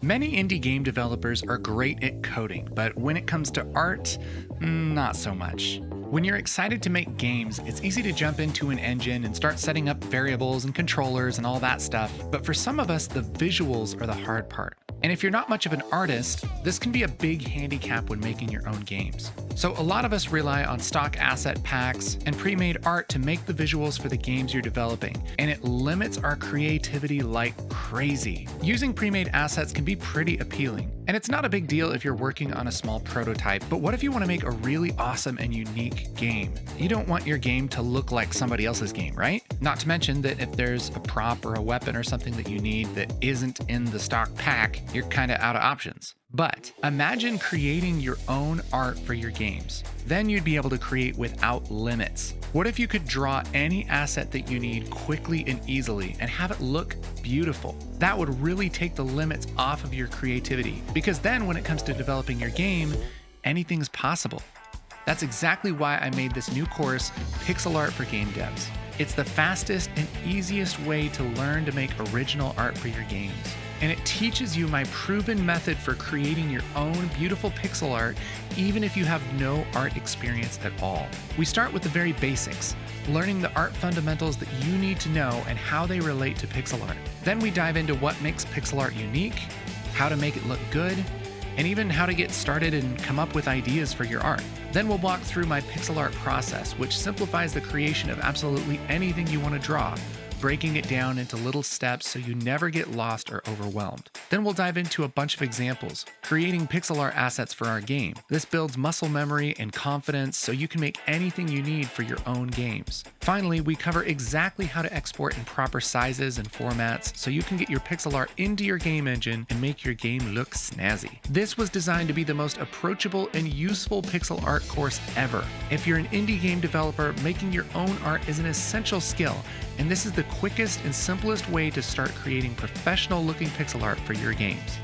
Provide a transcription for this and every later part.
Many indie game developers are great at coding, but when it comes to art, not so much. When you're excited to make games, it's easy to jump into an engine and start setting up variables and controllers and all that stuff, but for some of us, the visuals are the hard part. And if you're not much of an artist, this can be a big handicap when making your own games. So a lot of us rely on stock asset packs and pre-made art to make the visuals for the games you're developing, and it limits our creativity like crazy. Using pre-made assets can be pretty appealing, and it's not a big deal if you're working on a small prototype, but what if you want to make a really awesome and unique game? You don't want your game to look like somebody else's game, right? Not to mention that if there's a prop or a weapon or something that you need that isn't in the stock pack, you're kind of out of options. But imagine creating your own art for your games. Then you'd be able to create without limits. What if you could draw any asset that you need quickly and easily and have it look beautiful? That would really take the limits off of your creativity, because then when it comes to developing your game, anything's possible. That's exactly why I made this new course, Pixel Art for Game Devs. It's the fastest and easiest way to learn to make original art for your games. And it teaches you my proven method for creating your own beautiful pixel art, even if you have no art experience at all. We start with the very basics, learning the art fundamentals that you need to know and how they relate to pixel art. Then we dive into what makes pixel art unique, how to make it look good, and even how to get started and come up with ideas for your art. Then we'll walk through my pixel art process, which simplifies the creation of absolutely anything you want to draw, breaking it down into little steps so you never get lost or overwhelmed. Then we'll dive into a bunch of examples, creating pixel art assets for our game. This builds muscle memory and confidence so you can make anything you need for your own games. Finally, we cover exactly how to export in proper sizes and formats so you can get your pixel art into your game engine and make your game look snazzy. This was designed to be the most approachable and useful pixel art course ever. If you're an indie game developer, making your own art is an essential skill, and this is the quickest and simplest way to start creating professional-looking pixel art for your games.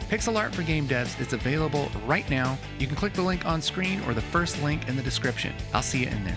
Pixel Art for Game Devs is available right now. You can click the link on screen or the first link in the description. I'll see you in there.